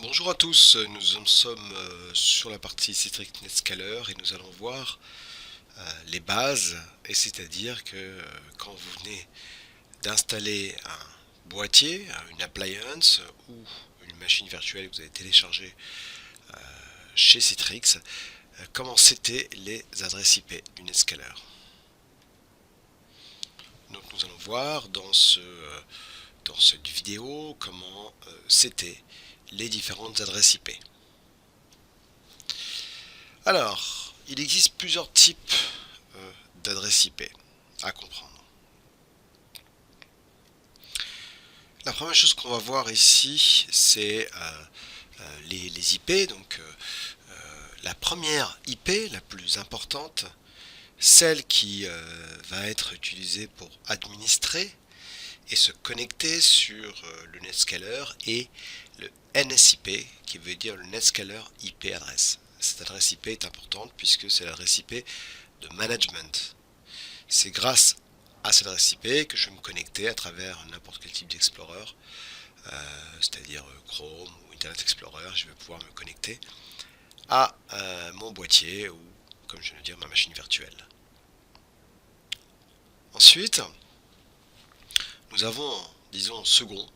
Bonjour à tous, nous en sommes sur la partie Citrix NetScaler et nous allons voir les bases, et c'est-à-dire que quand vous venez d'installer un boîtier, une appliance ou une machine virtuelle que vous avez téléchargée chez Citrix, comment c'était les adresses IP du NetScaler. Donc nous allons voir dans cette vidéo comment c'était les différentes adresses IP. Alors, il existe plusieurs types d'adresses IP à comprendre. La première chose qu'on va voir ici, c'est les IP. Donc, la première IP, la plus importante, celle qui va être utilisée pour administrer et se connecter sur le NetScaler, et le NSIP, qui veut dire le NetScaler IP adresse. Cette adresse IP est importante puisque c'est l'adresse IP de management. C'est grâce à cette adresse IP que je vais me connecter à travers n'importe quel type d'Explorer, c'est-à-dire Chrome ou Internet Explorer. Je vais pouvoir me connecter à mon boîtier ou, comme je viens de dire, ma machine virtuelle. Ensuite, nous avons, disons en second,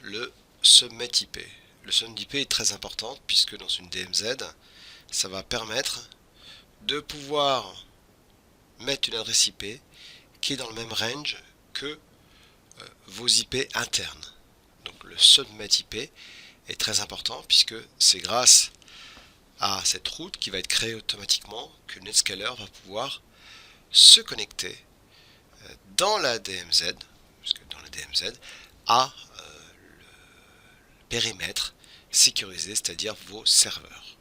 le subnet IP. Le subnet IP est très important puisque dans une DMZ, ça va permettre de pouvoir mettre une adresse IP qui est dans le même range que vos IP internes. Donc le subnet IP est très important puisque c'est grâce à cette route qui va être créée automatiquement que NetScaler va pouvoir se connecter dans la DMZ, puisque dans la DMZ, à le périmètre sécurisé, c'est-à-dire vos serveurs.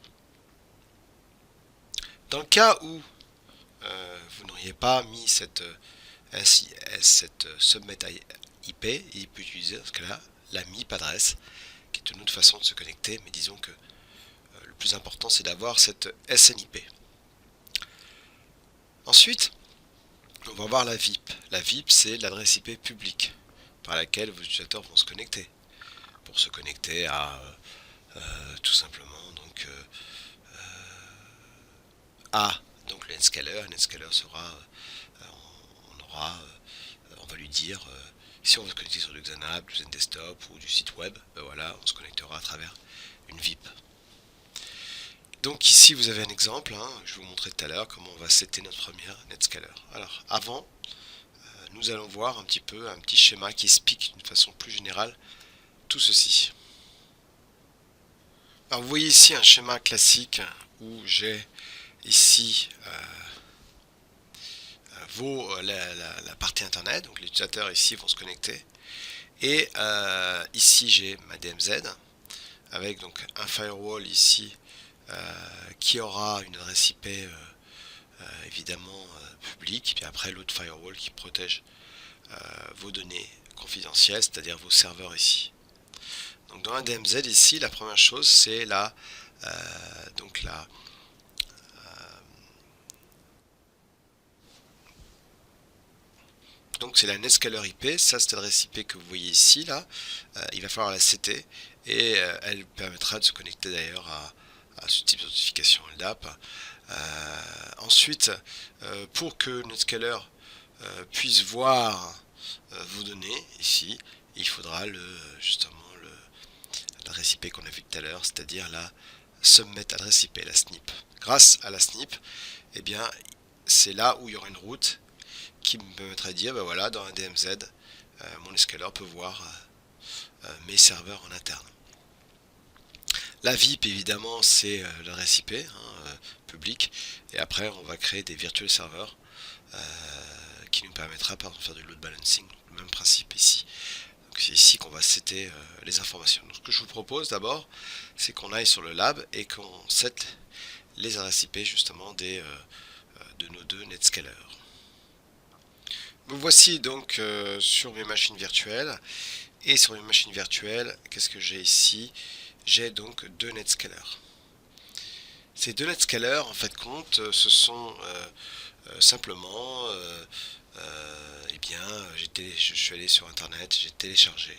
Dans le cas où vous n'auriez pas mis cette subnet IP, il peut utiliser dans ce cas-là la MIP adresse, qui est une autre façon de se connecter, mais disons que le plus important c'est d'avoir cette SNIP. Ensuite, on va voir la VIP. La VIP, c'est l'adresse IP publique par laquelle vos utilisateurs vont se connecter. Pour se connecter à tout simplement à donc le NetScaler. NetScaler sera, on va lui dire, si on veut se connecter sur du Xanab, du Zendesktop ou du site web, ben voilà, on se connectera à travers une VIP. Donc ici vous avez un exemple, je vais vous montrer tout à l'heure comment on va setter notre première NetScaler. Alors avant, nous allons voir un petit peu un petit schéma qui explique d'une façon plus générale tout ceci. Alors vous voyez ici un schéma classique où j'ai ici la partie internet, donc les utilisateurs ici vont se connecter, et ici j'ai ma DMZ avec donc un firewall ici qui aura une adresse IP évidemment publique, puis après l'autre firewall qui protège vos données confidentielles, c'est-à-dire vos serveurs ici. Donc dans la DMZ ici, la première chose c'est donc donc c'est la NetScaler IP, ça c'est l'adresse IP que vous voyez ici là, il va falloir la setter et elle permettra de se connecter d'ailleurs à ce type de notification LDAP. Ensuite, pour que NetScaler puisse voir vos données ici, il faudra justement l'adresse IP qu'on a vu tout à l'heure, c'est-à-dire la subnet adresse IP, la SNIP. Grâce à la SNIP, eh bien, c'est là où il y aura une route qui me permettra de dire, ben voilà, dans un DMZ, mon NetScaler peut voir mes serveurs en interne. La VIP, évidemment, c'est l'adresse IP publique, et après, on va créer des virtual serveurs qui nous permettra par exemple de faire du load balancing, le même principe ici. C'est ici qu'on va setter les informations. Donc, ce que je vous propose d'abord, c'est qu'on aille sur le lab et qu'on set les adresses IP justement de nos deux NetScaler. Me voici donc sur mes machines virtuelles. Et sur mes machines virtuelles, qu'est-ce que j'ai ici? J'ai donc deux NetScaler. Ces deux NetScaler, en fait, compte, ce sont simplement, eh bien, je suis allé sur Internet, j'ai téléchargé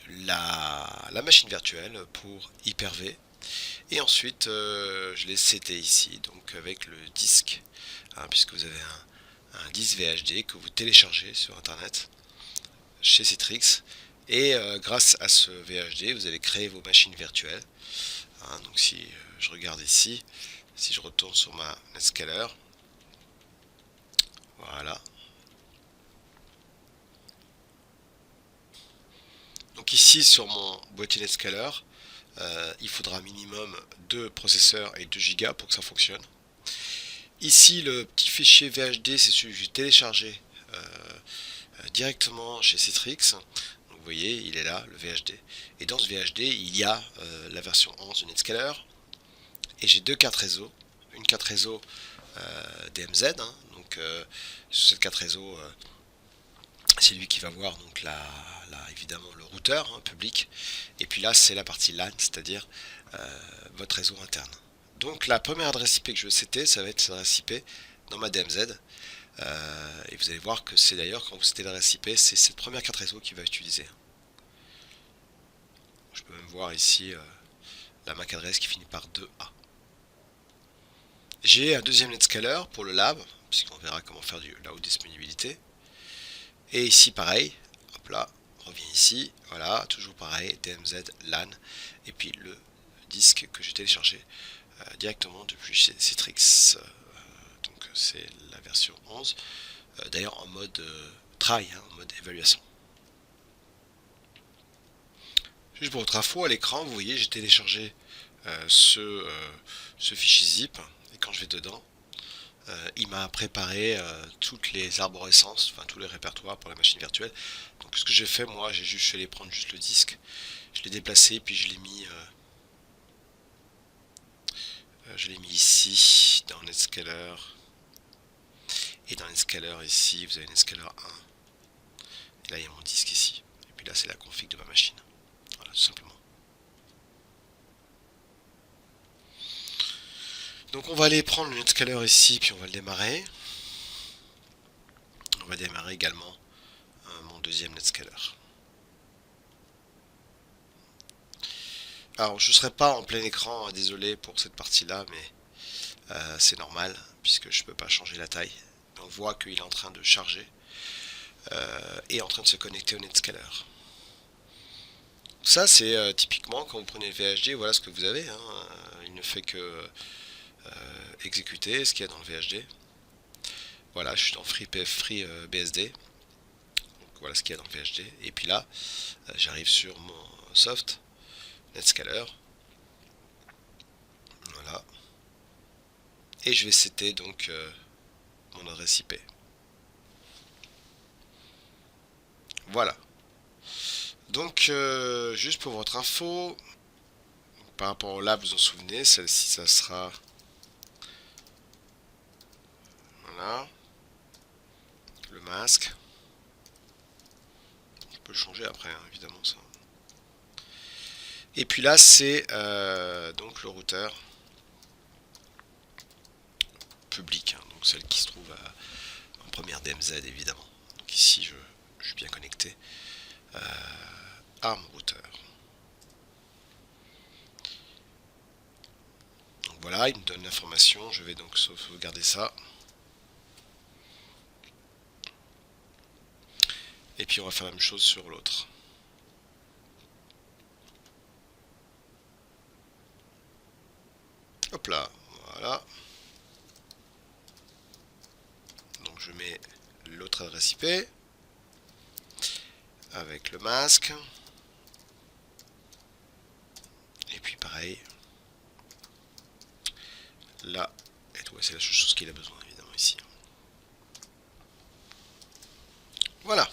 la machine virtuelle pour Hyper-V. Et ensuite, je l'ai seté ici, donc avec le disque, hein, puisque vous avez un disque VHD que vous téléchargez sur Internet chez Citrix. Et grâce à ce VHD, vous allez créer vos machines virtuelles. Hein, donc si je regarde ici, si je retourne sur ma Netscaler, voilà. Donc ici sur mon boîtier Netscaler, il faudra minimum 2 processeurs et 2 Go pour que ça fonctionne. Ici le petit fichier VHD, c'est celui que j'ai téléchargé directement chez Citrix. Donc vous voyez, il est là, le VHD. Et dans ce VHD, il y a la version 11 de Netscaler. Et j'ai 2 cartes réseau. Une carte réseau DMZ, hein, donc sur cette carte réseau, c'est lui qui va voir donc évidemment le routeur, hein, public. Et puis là, c'est la partie LAN, c'est-à-dire votre réseau interne. Donc la première adresse IP que je vais setter, ça va être cette adresse IP dans ma DMZ. Et vous allez voir que c'est d'ailleurs, quand vous settez l'adresse IP, c'est cette première carte réseau qui va utiliser. Je peux même voir ici la MAC adresse qui finit par 2A. J'ai un deuxième Netscaler pour le lab, puisqu'on verra comment faire la haute disponibilité. Et ici pareil, hop là, on revient ici, voilà, toujours pareil, DMZ, LAN, et puis le disque que j'ai téléchargé directement depuis chez Citrix. Donc c'est la version 11, d'ailleurs en mode try, hein, en mode évaluation. Juste pour votre info, à l'écran, vous voyez, j'ai téléchargé ce fichier zip, et quand je vais dedans, il m'a préparé toutes les arborescences, enfin tous les répertoires pour la machine virtuelle. Donc ce que j'ai fait, moi, je suis allé prendre juste le disque, je l'ai déplacé, puis je l'ai mis ici dans Netscaler. Et dans Netscaler ici, vous avez Netscaler 1. Et là, il y a mon disque ici. Et puis là, c'est la config de ma machine. Voilà, tout simplement. Donc on va aller prendre le Netscaler ici, puis on va le démarrer. On va démarrer également mon deuxième Netscaler. Alors je ne serai pas en plein écran, désolé pour cette partie-là, mais c'est normal, puisque je ne peux pas changer la taille. On voit qu'il est en train de charger et en train de se connecter au Netscaler. Ça c'est typiquement quand vous prenez le VHD, voilà ce que vous avez, hein. Il ne fait que exécuter ce qu'il y a dans le VHD. Voilà, je suis dans FreeBSD. Donc voilà ce qu'il y a dans le VHD. Et puis là, j'arrive sur mon soft Netscaler. Voilà. Et je vais setter donc mon adresse IP. Voilà. Donc juste pour votre info, par rapport au lab, vous en souvenez, celle-ci ça sera, voilà, le masque. On peut le changer après, hein, évidemment ça. Et puis là c'est donc le routeur public, hein, donc celle qui se trouve en première DMZ évidemment. Donc ici je suis bien connecté à mon routeur. Donc voilà, il me donne l'information, je vais donc sauvegarder ça. Et puis on va faire la même chose sur l'autre. Hop là, voilà. Donc je mets l'autre adresse IP avec le masque. Et puis pareil. Là, c'est la chose qu'il a besoin évidemment ici. Voilà.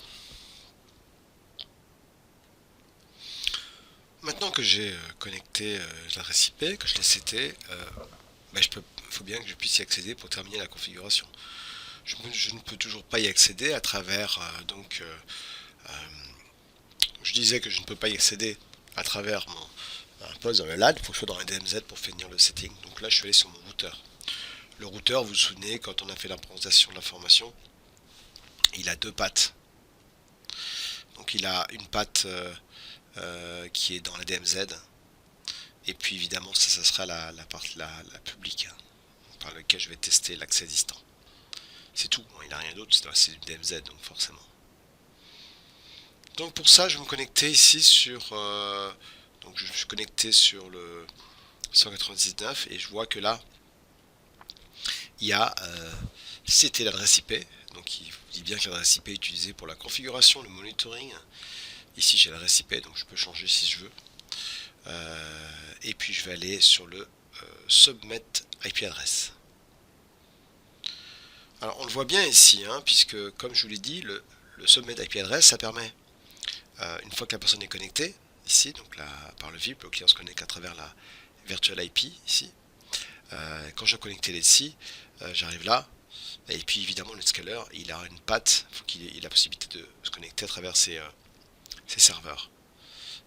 Maintenant que j'ai connecté l'adresse IP, que je l'ai seté, il faut bien que je puisse y accéder pour terminer la configuration. Je ne peux toujours pas y accéder à travers je disais que je ne peux pas y accéder à travers un poste dans le LAN, il faut que je sois dans un DMZ pour finir le setting. Donc là je suis allé sur mon routeur. Le routeur, vous vous souvenez, quand on a fait la présentation de l'information, il a deux pattes. Donc il a une patte qui est dans la DMZ. Et puis évidemment, ça sera la partie la publique, hein, par laquelle je vais tester l'accès distant. C'est tout, hein, il n'y a rien d'autre, c'est une DMZ, donc forcément. Donc pour ça, je vais me connecter ici sur... donc je suis connecté sur le 199 et je vois que là, il y a c'était l'adresse IP. Donc il dit bien que l'adresse IP est utilisée pour la configuration, le monitoring. Ici j'ai l'adresse IP, donc je peux changer si je veux. Et puis je vais aller sur le subnet IP address. Alors on le voit bien ici, hein, puisque comme je vous l'ai dit, le subnet IP address, ça permet, une fois que la personne est connectée, ici, donc là, par le VIP, le client se connecte à travers la virtual IP, ici. Quand je connecte ici, j'arrive là, et puis évidemment le scaler, il a une patte, il faut qu'il ait la possibilité de se connecter à travers ses serveurs.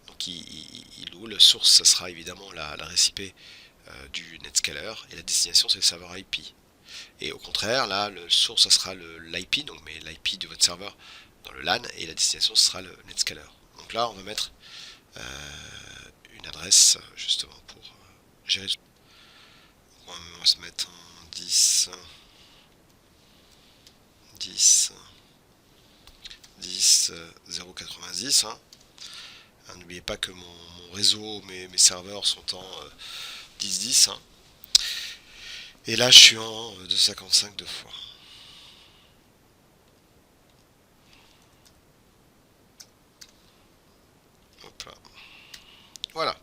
Donc il loue, le source, ça sera évidemment l'adresse IP du Netscaler, et la destination c'est le serveur IP. Et au contraire, là, le source, ça sera l'IP, donc mais l'IP de votre serveur dans le LAN, et la destination, ce sera le Netscaler. Donc là, on va mettre une adresse, justement, pour gérer. On va se mettre en 10, 10, 10, 090. Hein. N'oubliez pas que mon réseau, mes serveurs sont en 10-10. Hein. Et là, je suis en 255 deux fois. Hop là. Voilà.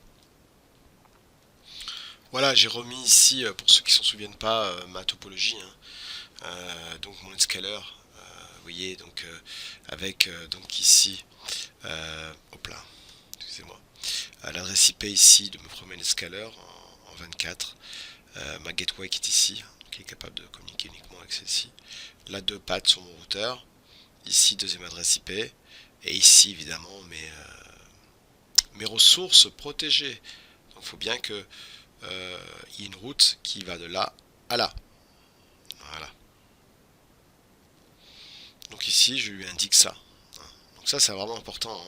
Voilà, j'ai remis ici, pour ceux qui ne s'en souviennent pas, ma topologie. Hein. Donc mon Netscaler, vous voyez, donc avec donc ici, hop là, excusez-moi, l'adresse IP ici de mon premier Netscaler en 24, ma gateway qui est ici, qui est capable de communiquer uniquement avec celle-ci. Là, deux pattes sur mon routeur, ici deuxième adresse IP, et ici évidemment mes ressources protégées. Donc il faut bien que il y ait une route qui va de là à là. Voilà. Donc ici, je lui indique ça. Donc ça, c'est vraiment important.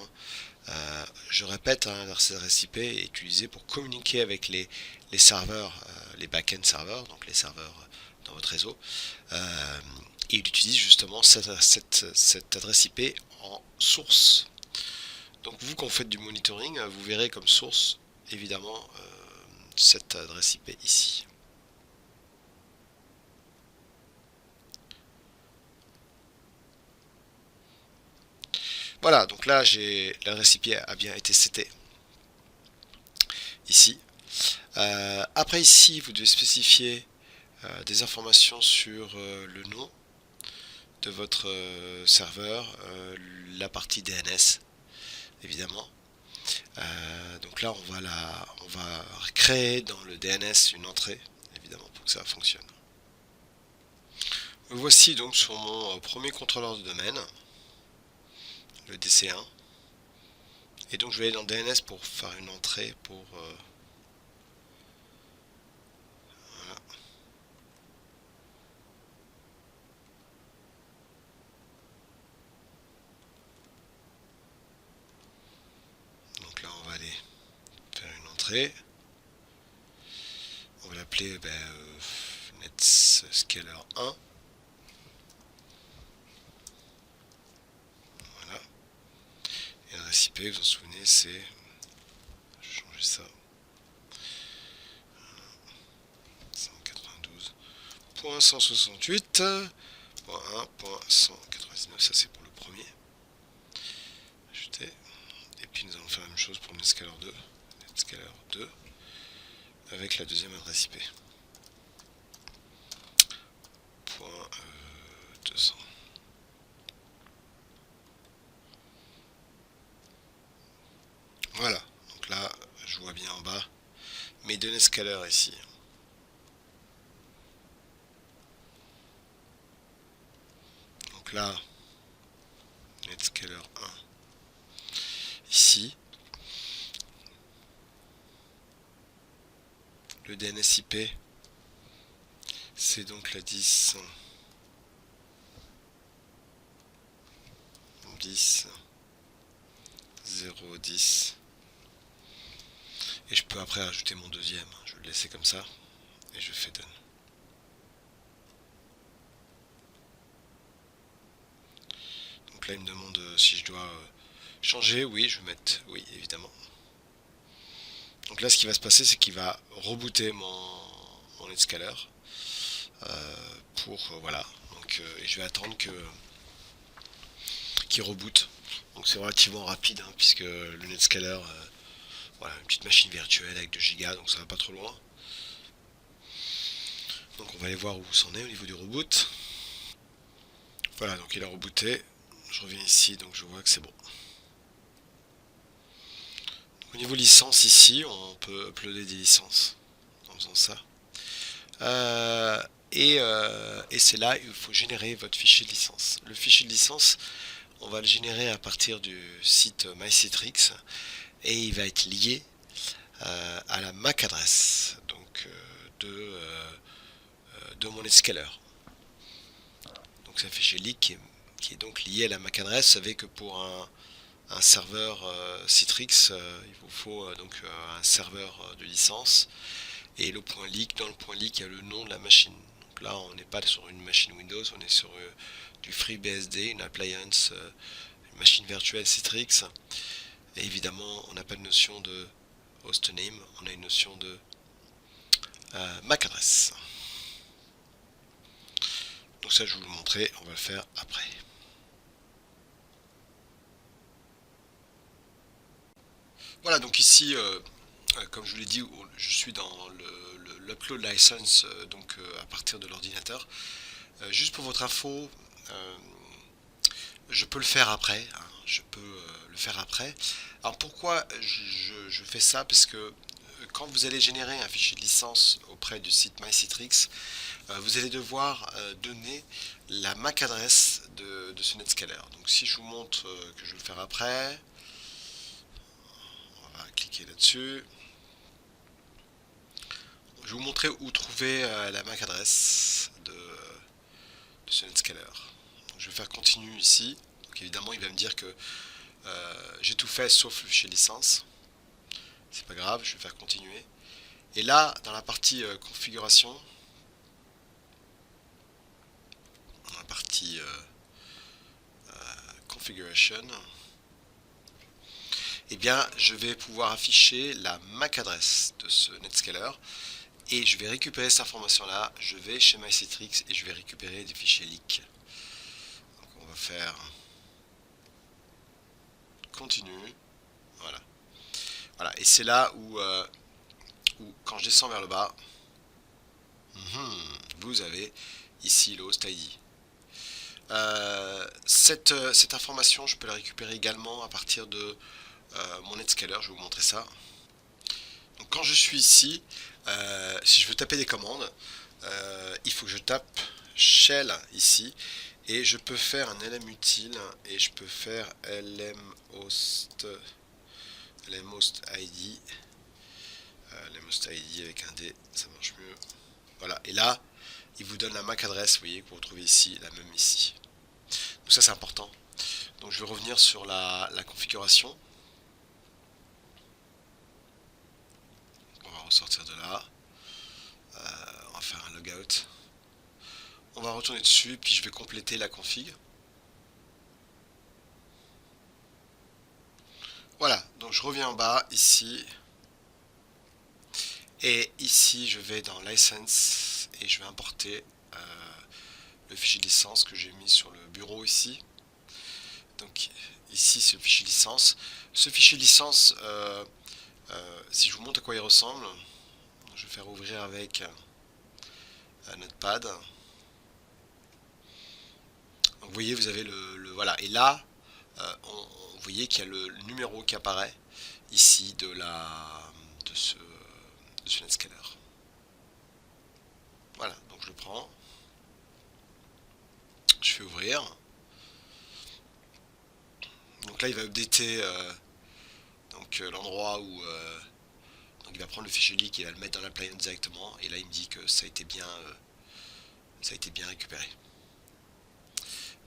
Hein. Je répète, hein, l'adresse IP est utilisée pour communiquer avec les serveurs, les back-end serveurs, donc les serveurs dans votre réseau. Et il utilise justement cette adresse IP en source. Donc vous, quand vous faites du monitoring, vous verrez comme source, évidemment, cette adresse IP ici. Voilà, donc là, l'adresse IP a bien été setée ici. Après ici, vous devez spécifier des informations sur le nom de votre serveur, la partie DNS, évidemment. Donc là, on va créer dans le DNS une entrée, évidemment, pour que ça fonctionne. Me voici donc sur mon premier contrôleur de domaine, le DC1. Et donc je vais aller dans le DNS pour faire une entrée pour... voilà. Donc là, on va aller faire une entrée. On va l'appeler Netscaler 1. Voilà. Et l'adresse IP, vous vous en souvenez, c'est... Je vais changer ça. 168.168.1.199, ça c'est pour le premier. Ajouter. Et puis nous allons faire la même chose pour le Netscaler 2. Netscaler 2 avec la deuxième adresse IP. Point 200. Voilà, donc là je vois bien en bas mes deux Netscalers ici. Donc là, Netscaler 1 ici. Le DNS IP, c'est donc la 10 10 010 Et je peux après ajouter mon deuxième. Je vais le laisser comme ça et je fais done. Donc là il me demande si je dois changer. Oui, je vais mettre oui évidemment. Donc là ce qui va se passer c'est qu'il va rebooter mon Netscaler pour voilà. Donc et je vais attendre que qu'il reboot. Donc c'est relativement rapide hein, puisque le Netscaler voilà une petite machine virtuelle avec 2 Go donc ça va pas trop loin. Donc on va aller voir où c'en est au niveau du reboot. Voilà, donc il a rebooté. Je reviens ici, donc je vois que c'est bon. Au niveau licence ici, on peut uploader des licences en faisant ça. Euh, et c'est là il faut générer votre fichier de licence. Le fichier de licence, on va le générer à partir du site MyCitrix et il va être lié à la MAC adresse donc de mon Netscaler. Donc c'est un fichier leak qui est donc lié à la MAC adresse. Vous savez que pour un serveur Citrix, il vous faut donc un serveur de licence et le point leak. Dans le point leak, il y a le nom de la machine. Donc là, on n'est pas sur une machine Windows, on est sur du FreeBSD, une appliance, une machine virtuelle Citrix. Et évidemment, on n'a pas de notion de hostname, on a une notion de MAC adresse. Donc ça, je vais vous le montrer, on va le faire après. Voilà, donc ici, comme je vous l'ai dit, je suis dans l'upload license donc à partir de l'ordinateur. Juste pour votre info, euh, je peux le faire après. Hein, je peux le faire après. Alors pourquoi je fais ça? Parce que quand vous allez générer un fichier de licence auprès du site MyCitrix, vous allez devoir donner la MAC adresse de ce Netscaler. Donc si je vous montre que je vais le faire après, on va cliquer là-dessus. Je vais vous montrer où trouver la MAC adresse de ce Netscaler. Donc, je vais faire continue ici. Donc évidemment, il va me dire que j'ai tout fait sauf le fichier licence. C'est pas grave, je vais faire continuer. Et là, dans la partie configuration, dans la partie configuration, eh bien, je vais pouvoir afficher la MAC adresse de ce Netscaler et je vais récupérer cette information là. Je vais chez MyCitrix et je vais récupérer des fichiers leak. Donc, on va faire continue. Voilà. Voilà. Et c'est là où quand je descends vers le bas, vous avez ici le host ID. Cette information, je peux la récupérer également à partir de mon Netscaler. Je vais vous montrer ça. Donc, quand je suis ici, si je veux taper des commandes, il faut que je tape shell ici et je peux faire un lm utile et je peux faire lmhost id lmhost id avec un D, ça marche mieux. Voilà, et là il vous donne la MAC adresse, vous voyez, que vous retrouvez ici, la même ici. Donc ça c'est important. Donc je vais revenir sur la configuration. On va ressortir de là. On va faire un logout. On va retourner dessus, puis je vais compléter la config. Voilà, donc je reviens en bas, ici. Et ici, je vais dans License et je vais importer le fichier de licence que j'ai mis sur le bureau ici. Donc ici, c'est le fichier licence. Ce fichier licence, si je vous montre à quoi il ressemble, je vais faire ouvrir avec un Notepad. Donc, vous voyez, vous avez voilà. Et là, vous voyez qu'il y a le numéro qui apparaît ici de ce Netscaler. Voilà, donc je le prends, je fais ouvrir. Donc là, il va updater l'endroit où donc il va prendre le fichier leak et il va le mettre dans l'appliance directement. Et là, il me dit que ça a été bien récupéré.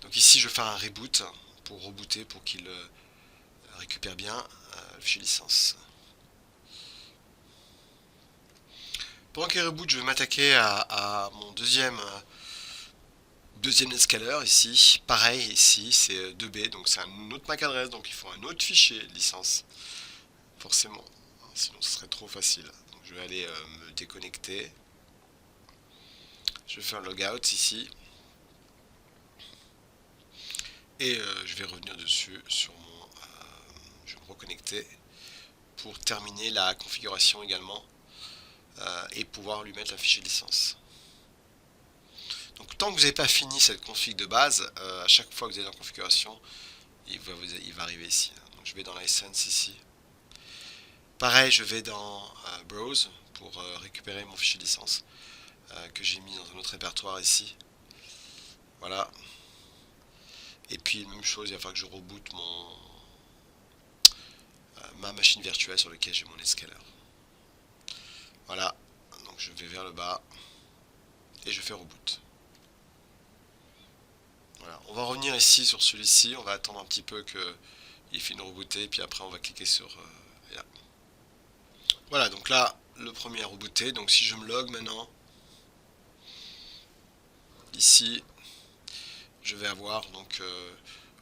Donc ici, je vais faire un reboot pour rebooter pour qu'il récupère bien le fichier licence. Pendant qu'il reboot, je vais m'attaquer à mon deuxième Netscaler ici. Pareil, ici, c'est 2B, donc c'est un autre MAC adresse, donc il faut un autre fichier licence, forcément. Sinon, ce serait trop facile. Donc, je vais aller me déconnecter. Je vais faire logout ici. Et je vais revenir dessus sur mon. Je vais me reconnecter pour terminer la configuration également et pouvoir lui mettre un fichier licence. Donc tant que vous n'avez pas fini cette config de base, à chaque fois que vous êtes en configuration, il va arriver ici. Donc je vais dans license ici. Pareil, je vais dans browse pour récupérer mon fichier licence que j'ai mis dans un autre répertoire ici. Voilà. Et puis même chose, il va falloir que je reboote ma machine virtuelle sur laquelle j'ai mon Netscaler. Voilà. Donc je vais vers le bas et je fais reboot. Voilà. On va revenir ici sur celui-ci, on va attendre un petit peu qu'il finisse de rebooter, puis après on va cliquer sur là. Voilà, donc là, le premier a rebooté, donc si je me log maintenant, ici, je vais avoir, donc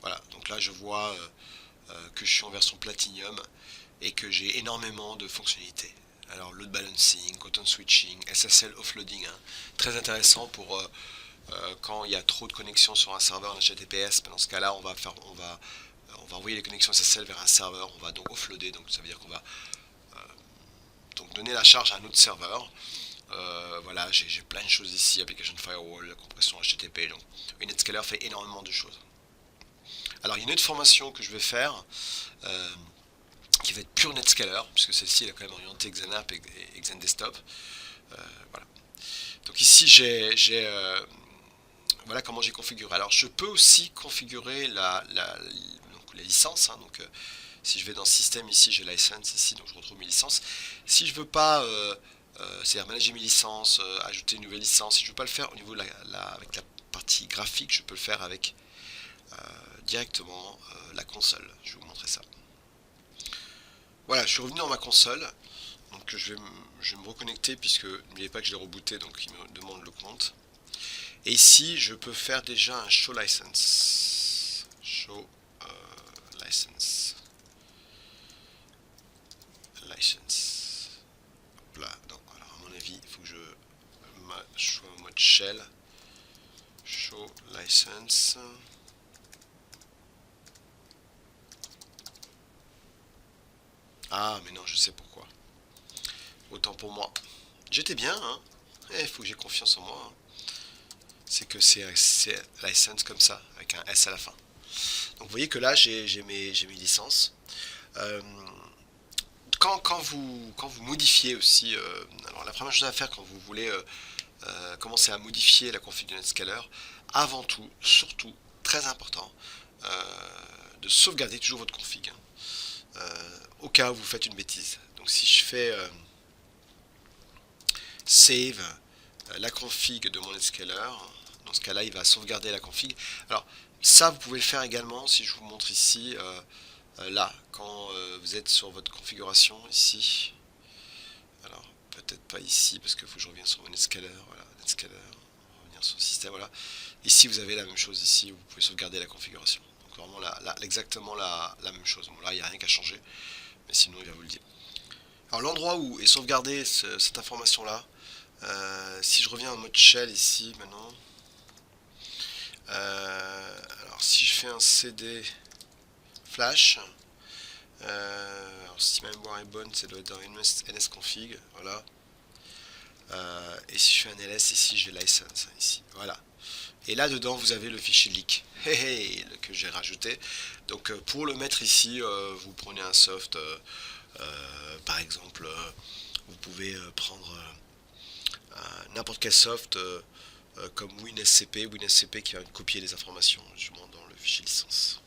voilà, donc là je vois que je suis en version Platinum et que j'ai énormément de fonctionnalités. Alors load balancing, content switching, SSL offloading, hein, très intéressant pour quand il y a trop de connexions sur un serveur en HTTPS. Dans ce cas-là, on va envoyer les connexions SSL vers un serveur, on va donc offloader, donc ça veut dire qu'on va donc donner la charge à un autre serveur. Voilà, j'ai plein de choses ici, application firewall, la compression HTTP, donc Netscaler fait énormément de choses. Alors il y a une autre formation que je vais faire qui va être pure Netscaler, puisque celle-ci elle est quand même orientée XenApp et XenDesktop. Voilà. Donc ici voilà comment j'ai configuré. Alors je peux aussi configurer donc, les licences. Hein, donc si je vais dans système ici, j'ai license ici, donc je retrouve mes licences. Si je veux pas c'est-à-dire manager mes licences, ajouter une nouvelle licence. Si je ne veux pas le faire au niveau avec la partie graphique, je peux le faire avec directement la console. Je vais vous montrer ça. Voilà, je suis revenu dans ma console. Donc je vais me reconnecter puisque n'oubliez pas que je l'ai rebooté, donc il me demande le compte. Et ici, je peux faire déjà un show license. Show license. License. Là, non, alors à mon avis, il faut que je sois en mode shell. Show license. Ah, mais non, je sais pourquoi. Autant pour moi. J'étais bien, hein. Il faut que j'ai confiance en moi. Hein. C'est que c'est license comme ça, avec un S à la fin. Donc vous voyez que là, j'ai mes licences. Euh, quand vous modifiez aussi, alors la première chose à faire quand vous voulez commencer à modifier la config de Netscaler, avant tout, surtout, très important, de sauvegarder toujours votre config. Hein. Au cas où vous faites une bêtise. Donc si je fais save la config de mon Netscaler, dans ce cas-là, il va sauvegarder la config. Alors ça, vous pouvez le faire également si je vous montre ici. Là, quand vous êtes sur votre configuration ici, alors peut-être pas ici parce qu'il faut que je revienne sur mon Netscaler, voilà, Netscaler, revenir sur le système, voilà. Ici vous avez la même chose ici, vous pouvez sauvegarder la configuration. Donc vraiment exactement la même chose. Bon là il n'y a rien qu'à changer, mais sinon il va vous le dire. Alors l'endroit où est sauvegardée cette information là, si je reviens en mode shell ici maintenant, alors si je fais un cd flash, alors si ma mémoire est bonne, ça doit être dans nsconfig, voilà. Et si je fais un ls ici, j'ai license ici, voilà. Et là dedans vous avez le fichier leak que j'ai rajouté. Donc pour le mettre ici, vous prenez un soft, par exemple, vous pouvez prendre n'importe quel soft comme WinSCP qui va copier les informations justement dans le fichier licence.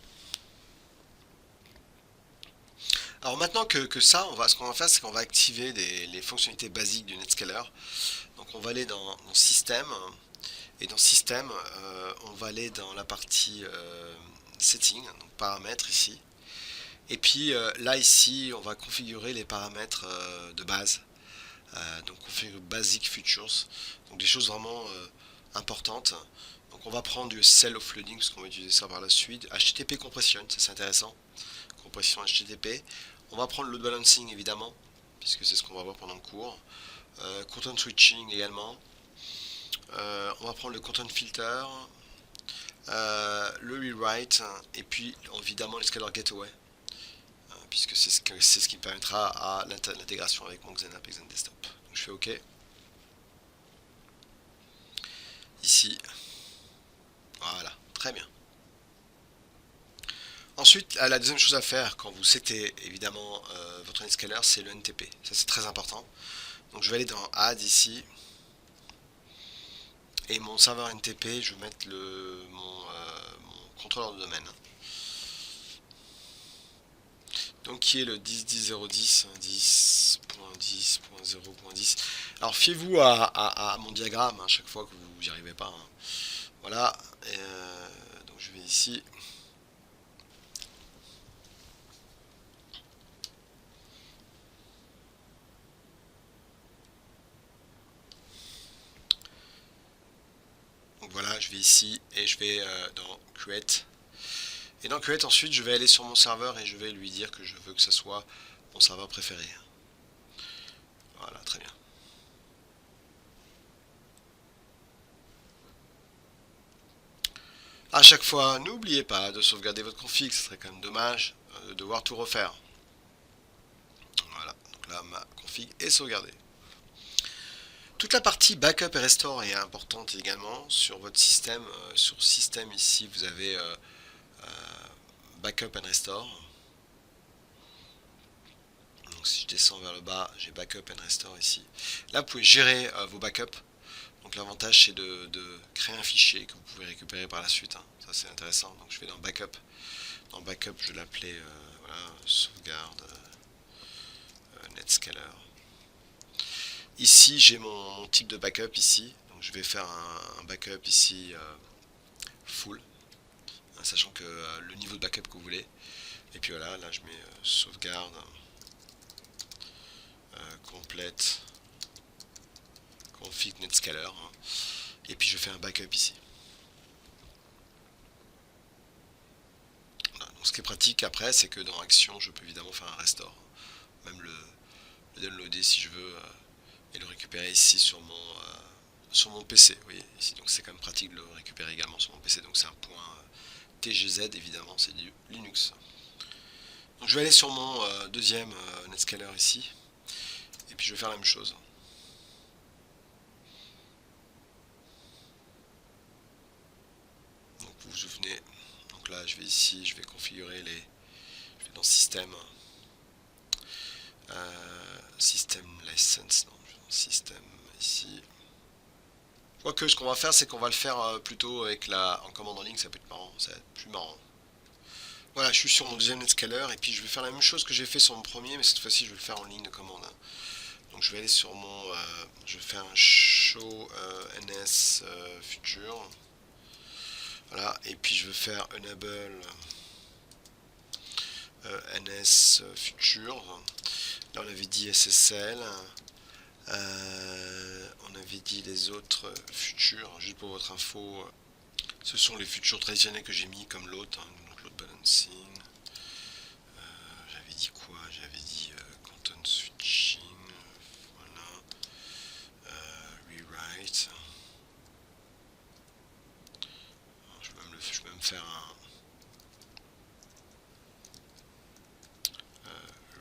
Alors maintenant que ça, ce qu'on va faire, c'est qu'on va activer les fonctionnalités basiques du Netscaler. Donc on va aller dans Système, et dans Système, on va aller dans la partie Setting, donc paramètres ici. Et puis là ici, on va configurer les paramètres de base. Donc configure basic features, donc des choses vraiment importantes. Donc on va prendre du cell offloading parce qu'on va utiliser ça par la suite. HTTP compression, ça c'est intéressant. Compression HTTP. On va prendre load balancing évidemment, puisque c'est ce qu'on va voir pendant le cours. Content switching également. On va prendre le content filter, le rewrite, et puis évidemment le scalar gateway, puisque c'est ce qui me permettra à l'intégration avec mon XenApp et XenDesktop. Donc je fais OK. Ici. Voilà, très bien. Ensuite, la deuxième chose à faire quand vous setez évidemment votre Netscaler, c'est le NTP. Ça c'est très important. Donc je vais aller dans Add ici. Et mon serveur NTP, je vais mettre mon contrôleur de domaine. Donc qui est le 10.10.0.10, 10.10.0.10. Alors fiez-vous à mon diagramme à chaque fois que vous n'y arrivez pas. Hein. Voilà. Donc je vais ici. Donc voilà, je vais ici et je vais dans Create. Et dans Create ensuite, je vais aller sur mon serveur et je vais lui dire que je veux que ça soit mon serveur préféré. Voilà, très bien. À chaque fois, n'oubliez pas de sauvegarder votre config, ce serait quand même dommage de devoir tout refaire. Voilà, donc là ma config est sauvegardée. Toute la partie backup et restore est importante également sur votre système. Sur système ici, vous avez backup and restore. Donc si je descends vers le bas, j'ai backup and restore ici. Là, vous pouvez gérer vos backups. Donc l'avantage c'est de créer un fichier que vous pouvez récupérer par la suite. Hein. Ça c'est intéressant. Donc je vais dans backup. Dans backup, je l'appelais voilà, sauvegarde Netscaler. Ici, j'ai mon type de backup ici. Donc je vais faire un backup ici full, hein, sachant que le niveau de backup que vous voulez. Et puis voilà, là je mets sauvegarde complète config Netscaler. Hein, et puis je fais un backup ici. Voilà, donc ce qui est pratique après, c'est que dans Action, je peux évidemment faire un restore. Même le downloader si je veux et le récupérer ici sur mon PC. Vous voyez, ici, donc c'est quand même pratique de le récupérer également sur mon PC. Donc c'est un point TGZ évidemment, c'est du Linux. Donc je vais aller sur mon deuxième Netscaler ici. Et puis je vais faire la même chose. Donc vous vous souvenez, donc là je vais ici, je vais configurer les. Je vais dans système. System license, non, je vais dans système ici. Quoique ce qu'on va faire, c'est qu'on va le faire plutôt avec en commande en ligne, ça peut être marrant, ça va être plus marrant. Voilà, je suis sur mon deuxième Netscaler et puis je vais faire la même chose que j'ai fait sur mon premier, mais cette fois-ci je vais le faire en ligne de commande. Donc je vais aller sur je vais faire un show ns future. Voilà, et puis je vais faire enable ns future. Là on avait dit SSL. On avait dit les autres futurs, juste pour votre info. Ce sont les futurs traditionnels que j'ai mis comme l'autre, hein, donc load balancing. J'avais dit quoi? J'avais dit content switching. Voilà. Rewrite. Alors, je vais même faire un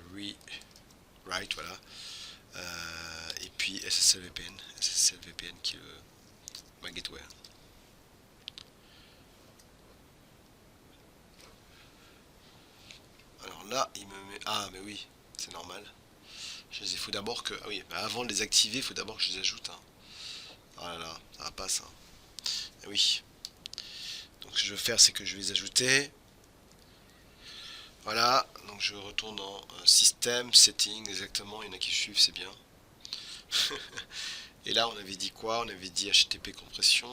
rewrite, voilà. Et puis SSL VPN qui est ma gateway. Alors là, il me met. Ah, mais oui, c'est normal. Il faut d'abord que. Ah oui, bah avant de les activer, il faut d'abord que je les ajoute. Hein. Ah là là, ça va pas ça. Ah oui. Donc ce que je vais faire, c'est que je vais les ajouter. Voilà, donc je retourne dans système, setting, exactement, il y en a qui suivent, c'est bien. Et là, on avait dit quoi? On avait dit HTTP compression,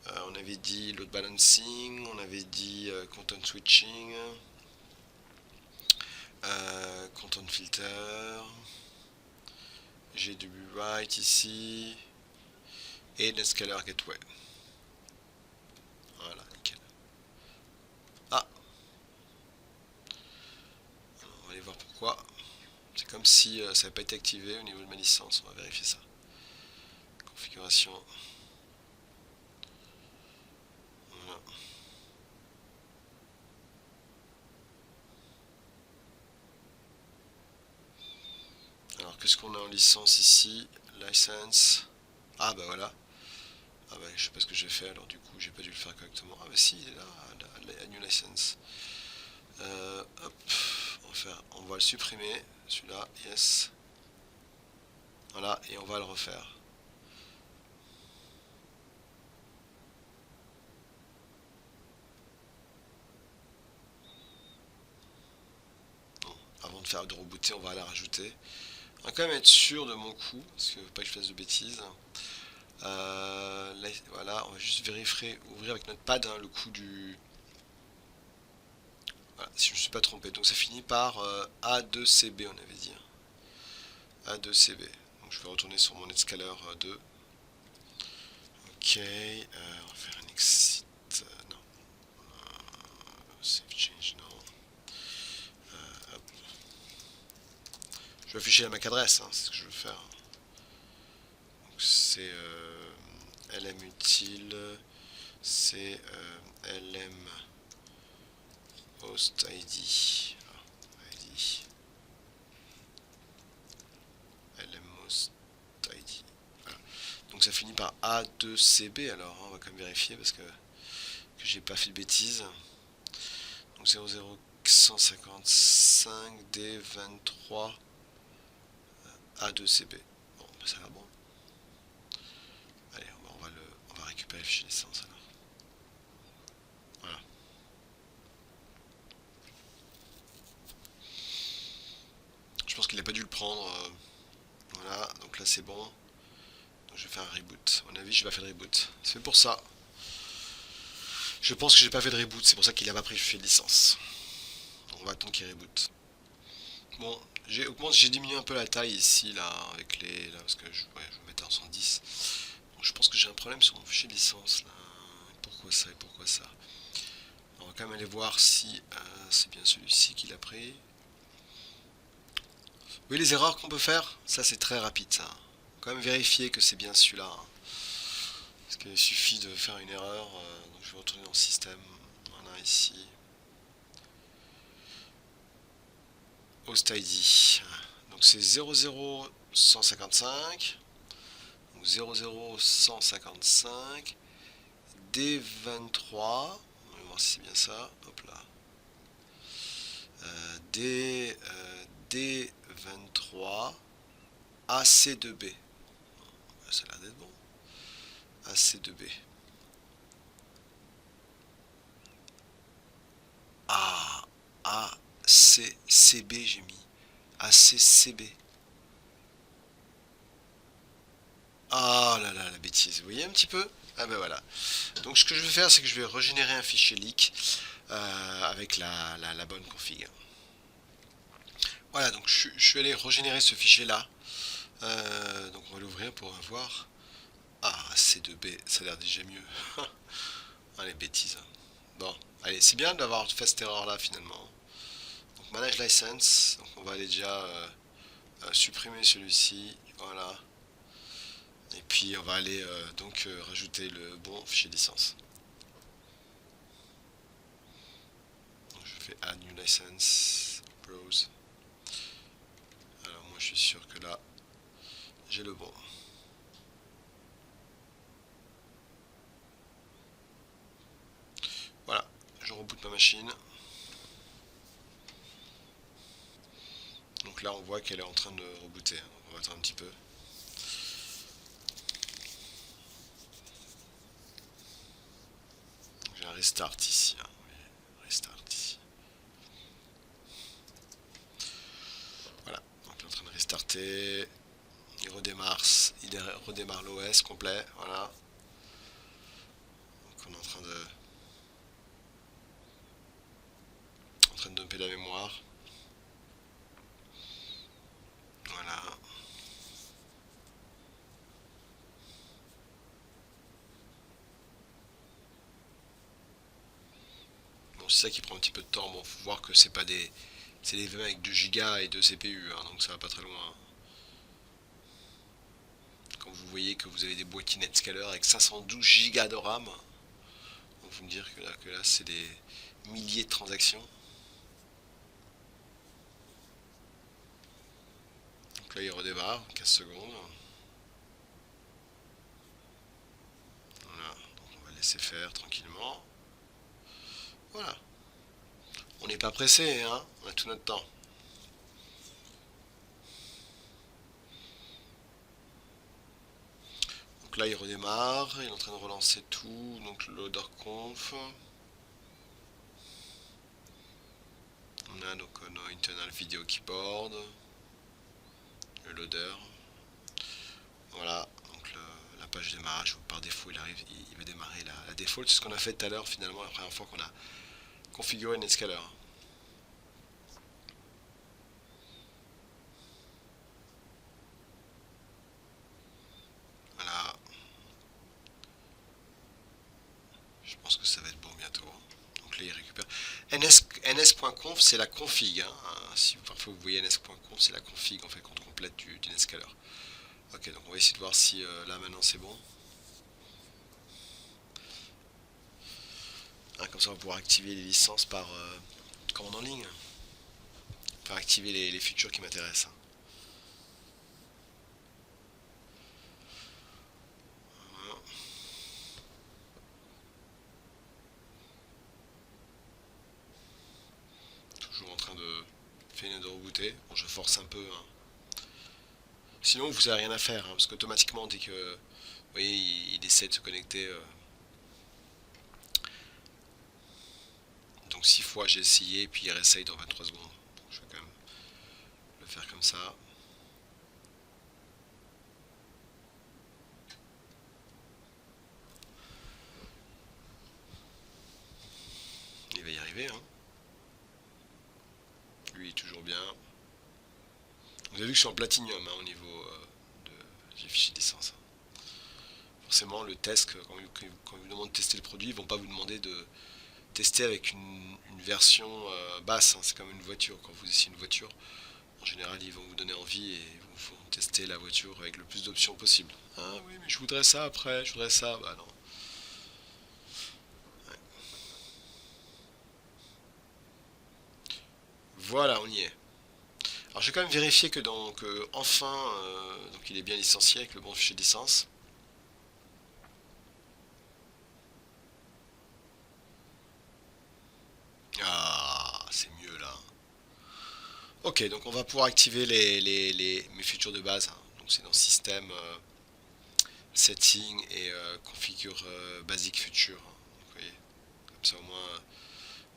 on avait dit load balancing, on avait dit content switching, content filter, J'ai du write ici. Et Netscaler Gateway. Voilà, nickel. Ah, alors, on va aller voir pourquoi. C'est comme si ça n'avait pas été activé au niveau de ma licence. On va vérifier ça. Configuration. Voilà. Alors, qu'est-ce qu'on a en licence ici? License. Ah, bah voilà. Ah, bah, je sais pas ce que j'ai fait alors, du coup, j'ai pas dû le faire correctement. Ah, bah si, il est là, la new license. Hop, on va le supprimer, celui-là, yes. Voilà, et on va le refaire. Bon, avant de rebooter, on va la rajouter. On va quand même être sûr de mon coup, parce que faut pas que je fasse de bêtises. Là, voilà, on va juste vérifier, ouvrir avec notre pad le coup du. Voilà, si je ne me suis pas trompé. Donc ça finit par A2CB, on avait dit. A2CB. Donc je vais retourner sur mon Netscaler 2. Ok, on va faire un exit. Non, save change, non. Hop. Je vais afficher la MAC adresse, hein, c'est ce que je veux faire. Donc c'est LM utile, c'est LM host ID. ID. LM host ID. Voilà. Donc ça finit par A2CB, alors hein, on va quand même vérifier parce que j'ai pas fait de bêtises. Donc 00155 D23 A2CB. Bon, bah ça va bon. Allez, on va récupérer le fichier licence alors. Voilà. Je pense qu'il a pas dû le prendre. Voilà, donc là c'est bon. Donc je vais faire un reboot. À mon avis, je vais pas faire de reboot. C'est fait pour ça. Je pense que j'ai pas fait de reboot, c'est pour ça qu'il a pas pris le fichier de licence. Donc on va attendre qu'il reboot. Bon, j'ai diminué un peu la taille ici là avec les là parce que je vais mettre en 110. Donc, je pense que j'ai un problème sur mon fichier de licence là. Pourquoi ça et pourquoi ça? On va quand même aller voir si c'est bien celui-ci qu'il a pris. Vous voyez les erreurs qu'on peut faire? Ça c'est très rapide ça. Faut quand même vérifier que c'est bien celui-là, hein. Parce qu'il suffit de faire une erreur. Donc je vais retourner dans le système. Voilà ici. Host ID. Donc c'est 00155. Donc 00155. D23. On va voir si c'est bien ça. Hop là. D23. AC2B. Ça a l'air d'être bon. AC2B. Ah, ACCB j'ai mis. ACCB. Ah là là, la bêtise. Vous voyez un petit peu? Ah ben voilà. Donc ce que je vais faire, c'est que je vais régénérer un fichier leak avec la bonne config. Voilà, donc je suis allé régénérer ce fichier-là. Donc on va l'ouvrir pour voir. Ah, C2B, ça a l'air déjà mieux. Ah, les bêtises. Bon, allez, c'est bien d'avoir fait cette erreur-là finalement. Donc manage license, donc on va aller déjà supprimer celui-ci. Voilà. Et puis on va aller rajouter le bon fichier licence. Donc, je fais add new license, browse. Alors moi je suis sûr que là j'ai le bon. Voilà, je reboot ma machine. Donc là on voit qu'elle est en train de rebooter. On va attendre un petit peu. J'ai un restart ici, hein. Oui, restart ici. Voilà, donc il est en train de restarter. Il redémarre l'OS complet. Voilà. Donc on est en train de dumper la mémoire. Voilà. c'est ça qui prend un petit peu de temps. Bon, faut voir que c'est pas des... C'est des VM avec 2 Go et 2 CPU, hein, donc ça va pas très loin. Quand vous voyez que vous avez des boîtiers Netscaler avec 512 Go de RAM, donc vous me dire que là c'est des milliers de transactions. Donc là il redémarre, 15 secondes. Voilà, donc on va laisser faire tranquillement. Voilà. On n'est pas pressé, hein, on a tout notre temps. Donc là il redémarre, il est en train de relancer tout, donc le loader conf. On a donc nos internal video keyboard, le loader. Voilà, donc la page démarrage, par défaut il arrive, il va démarrer la default, c'est ce qu'on a fait tout à l'heure finalement la première fois qu'on a configuré Netscaler. Voilà, je pense que ça va être bon bientôt. Donc là il récupère. ns.conf c'est la config, hein. Si parfois vous voyez ns.conf c'est la config en fait complète du Netscaler. Ok, donc on va essayer de voir si là maintenant c'est bon. Hein, comme ça on va pouvoir activer les licences par commande en ligne. Enfin activer les features qui m'intéressent. Voilà. Toujours en train de finir de rebooter. Bon, je force un peu, hein. Sinon, vous n'avez rien à faire, hein, parce qu'automatiquement, dès que vous voyez, il essaie de se connecter. Donc 6 fois j'ai essayé, puis il réessaye dans 23 secondes. Donc, je vais quand même le faire comme ça. Il va y arriver, hein. Lui, il est toujours bien. Vous avez vu que je suis en platinium, hein, au niveau des fichiers de licence, hein. Forcément, le test, quand ils vous demandent de tester le produit, ils vont pas vous demander de tester avec une version basse, hein. C'est comme une voiture. Quand vous essayez une voiture, en général, ils vont vous donner envie et vous font tester la voiture avec le plus d'options possible. Ah oui, mais je voudrais ça après, je voudrais ça. Bah non. Ouais. Voilà, on y est. Alors je vais quand même vérifier que donc enfin, donc il est bien licencié avec le bon fichier de licence. Ah, c'est mieux là. Ok, donc on va pouvoir activer mes features de base, hein. Donc c'est dans système, setting et configure basic feature, hein. Donc, vous voyez, comme ça au moins.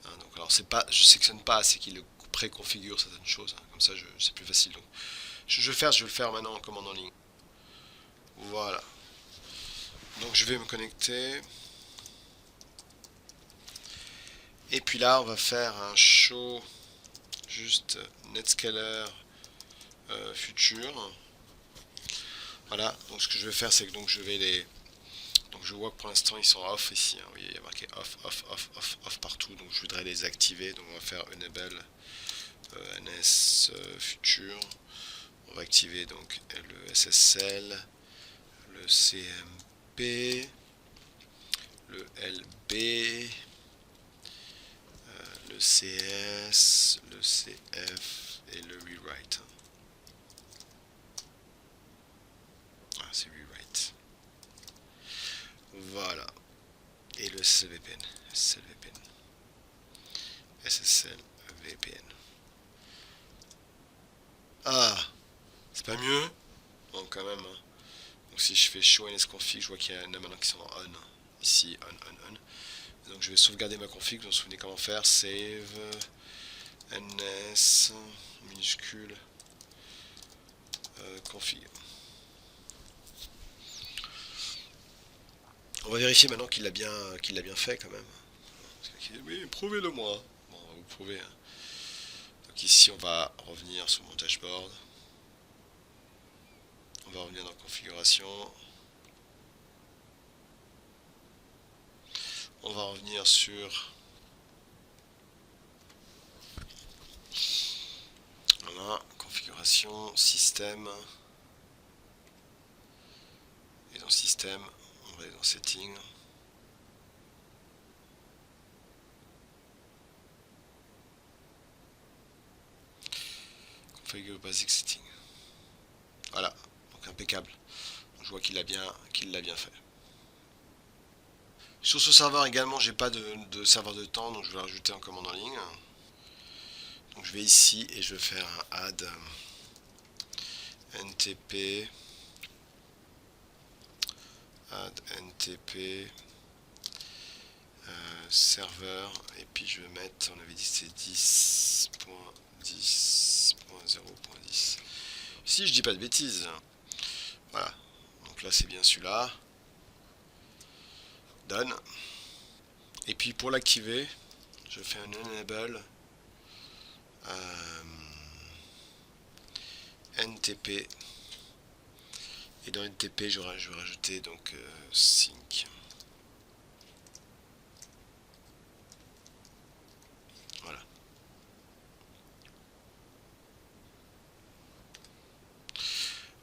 Hein, donc alors c'est pas, je sélectionne pas, c'est qu'il préconfigure certaines choses, hein. Comme ça c'est plus facile. Donc je vais le faire maintenant en commande en ligne. Voilà. Donc je vais me connecter. Et puis là on va faire un show juste Netscaler future. Voilà. Donc ce que je vais faire c'est que donc je vais les. Donc je vois que pour l'instant ils sont off ici, hein. Vous voyez, il y a marqué off, off, off, off, off partout. Donc je voudrais les activer. Donc on va faire enable NS future. On va activer donc le SSL, le CMP, le LB, le CS, le CF et le rewrite. Ah, c'est rewrite. Voilà. Et le SSL VPN. SSL VPN. SSL VPN. Ah, c'est pas mieux? Bon, quand même, hein. Donc si je fais show nsconfig, je vois qu'il y en a maintenant qui sont en on. Ici, on. Donc je vais sauvegarder ma config. Vous vous souvenez comment faire? Save ns minuscule config. On va vérifier maintenant qu'il l'a bien fait quand même. Oui, prouvez-le moi. Bon, on va vous prouver, hein. Donc ici, on va revenir sur mon dashboard. On va revenir dans configuration. On va revenir sur configuration, système. Et dans système, on va aller dans setting. Configure basic setting. Voilà, donc impeccable. Je vois qu'il l'a bien fait. Sur ce serveur également, j'ai pas de serveur de temps, donc je vais rajouter en commande en ligne. Donc je vais ici et je vais faire un add ntp serveur, et puis je vais mettre, on avait dit c'est 10.10.0.10. Si je dis pas de bêtises. Voilà, donc là c'est bien celui-là. Done. Et puis pour l'activer, je fais un enable ntp, et dans ntp je vais rajouter donc sync. Voilà.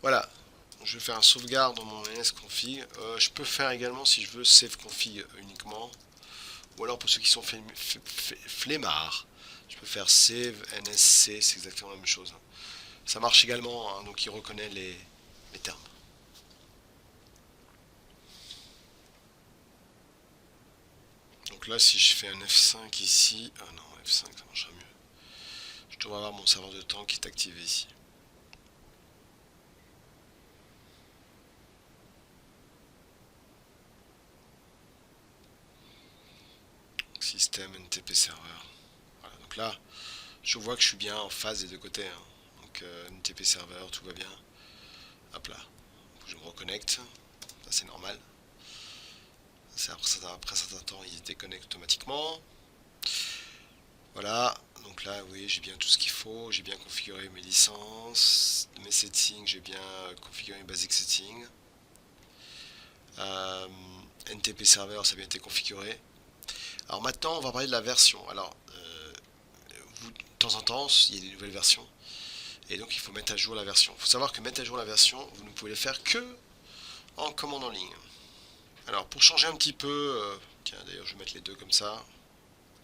Voilà. Je vais faire un sauvegarde dans mon nsconfig. Je peux faire également, si je veux, save config uniquement. Ou alors pour ceux qui sont flemmards, je peux faire save nsc, c'est exactement la même chose. Ça marche également, hein, donc il reconnaît les termes. Donc là, si je fais un F5 ici, ah non, F5 ça marchera mieux. Je devrais avoir mon serveur de temps qui est activé ici. Système NTP serveur. Voilà, donc là, je vois que je suis bien en phase des deux côtés. Hein. Donc NTP serveur, tout va bien. Hop là. Donc, je me reconnecte. Ça c'est normal. Après un certain temps, il se déconnecte automatiquement. Voilà. Donc là, oui, j'ai bien tout ce qu'il faut. J'ai bien configuré mes licences, mes settings. J'ai bien configuré mes basic settings. NTP serveur, ça a bien été configuré. Alors maintenant, on va parler de la version. Alors, de temps en temps, il y a des nouvelles versions. Et donc, il faut mettre à jour la version. Il faut savoir que mettre à jour la version, vous ne pouvez le faire que en commande en ligne. Alors, pour changer un petit peu, tiens, d'ailleurs, je vais mettre les deux comme ça.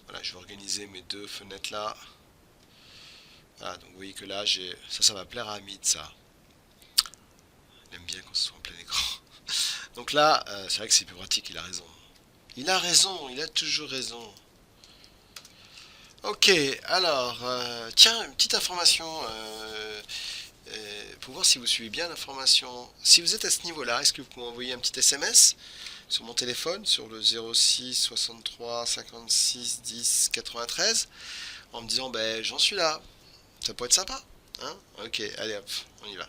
Voilà, je vais organiser mes deux fenêtres là. Voilà, donc vous voyez que là, ça va plaire à Hamid, ça. Il aime bien quand ce soit en plein écran. Donc là, c'est vrai que c'est plus pratique, il a raison. Il a raison, il a toujours raison. Ok, alors, tiens, une petite information pour voir si vous suivez bien l'information. Si vous êtes à ce niveau-là, est-ce que vous pouvez envoyer un petit SMS sur mon téléphone, sur le 06 63 56 10 93, en me disant, ben, j'en suis là. Ça pourrait être sympa, hein? Ok, allez hop, on y va.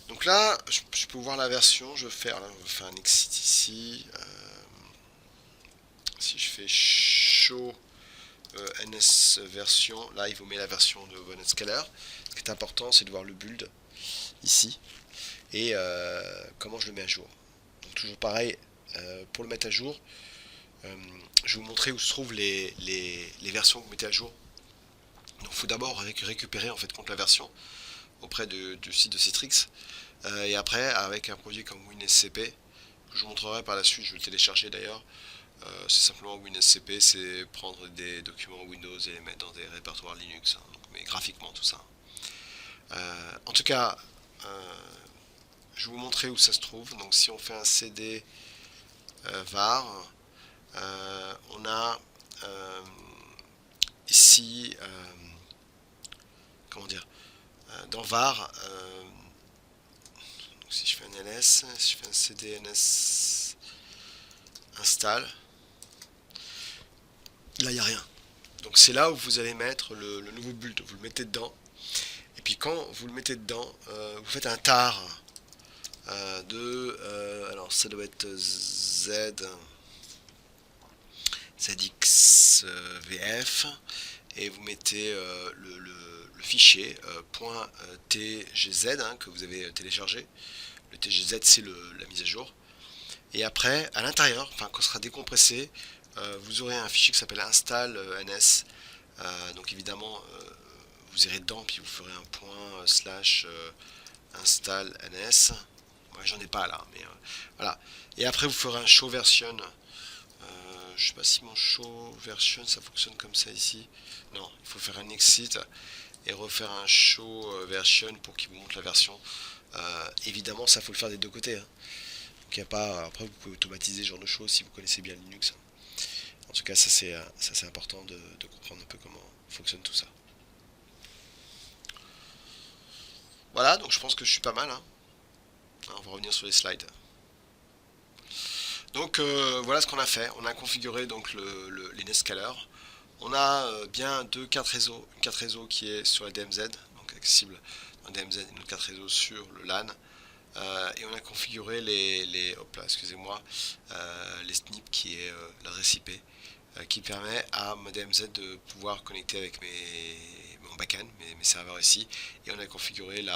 Donc là, je peux voir la version, je vais faire un exit ici. Si je fais show NS version, là il vous met la version de OneScaler. Ce qui est important, c'est de voir le build ici et comment je le mets à jour. Donc toujours pareil, pour le mettre à jour, je vais vous montrer où se trouvent les versions que vous mettez à jour. Donc il faut d'abord récupérer en fait compte la version auprès du site de Citrix, et après avec un produit comme WinSCP, que je vous montrerai par la suite, je vais le télécharger d'ailleurs. C'est simplement WinSCP, c'est prendre des documents Windows et les mettre dans des répertoires Linux, hein, donc, mais graphiquement tout ça. En tout cas, je vais vous montrer où ça se trouve. Donc si on fait un CD var, on a ici, comment dire, dans var, donc si je fais un ls, si je fais un cd ns install, là il n'y a rien. Donc c'est là où vous allez mettre le nouveau build, vous le mettez dedans. Et puis quand vous le mettez dedans, vous faites un tar alors ça doit être ZXVF, et vous mettez le fichier .tgz, hein, que vous avez téléchargé. Le TGZ c'est la mise à jour. Et après, à l'intérieur, enfin quand ce sera décompressé, vous aurez un fichier qui s'appelle install ns. Donc évidemment, vous irez dedans, puis vous ferez un point slash install ns. Moi j'en ai pas là, mais voilà. Et après vous ferez un show version. Je sais pas si mon show version ça fonctionne comme ça ici. Non, il faut faire un exit et refaire un show version pour qu'il vous montre la version. Évidemment, ça faut le faire des deux côtés, hein. Donc, y a pas. Après, vous pouvez automatiser ce genre de choses si vous connaissez bien Linux, hein. En tout cas, ça c'est important de comprendre un peu comment fonctionne tout ça. Voilà, donc je pense que je suis pas mal, hein. On va revenir sur les slides. Donc voilà ce qu'on a fait. On a configuré donc les Netscaler. On a bien deux cartes réseau, une carte réseau qui est sur la DMZ, donc accessible dans DMZ, et une autre carte réseau sur le LAN. Et on a configuré hop là, excusez-moi, les SNIP qui est l'adresse IP, qui permet à ma DMZ de pouvoir connecter avec mon backend, mes serveurs ici. Et on a configuré le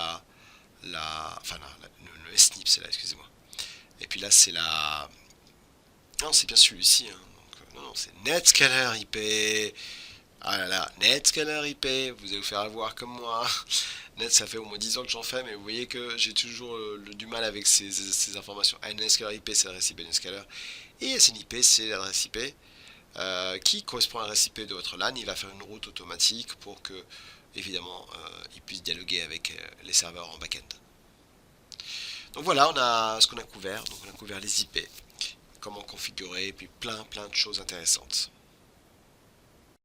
SNIP, c'est là, excusez-moi. Et puis là, c'est la, non, c'est bien celui-ci, hein. Donc, non, non, c'est Netscaler IP. Ah là là, Netscaler IP, vous allez vous faire avoir comme moi. Net, ça fait au moins 10 ans que j'en fais, mais vous voyez que j'ai toujours du mal avec ces informations. Ah, Netscaler IP, c'est l'adresse IP Netscaler. Et SNIP, c'est l'adresse IP qui correspond à l'adresse IP de votre LAN. Il va faire une route automatique pour que, évidemment, il puisse dialoguer avec les serveurs en back-end. Donc voilà, on a ce qu'on a couvert. Donc on a couvert les IP, comment configurer, et puis plein de choses intéressantes.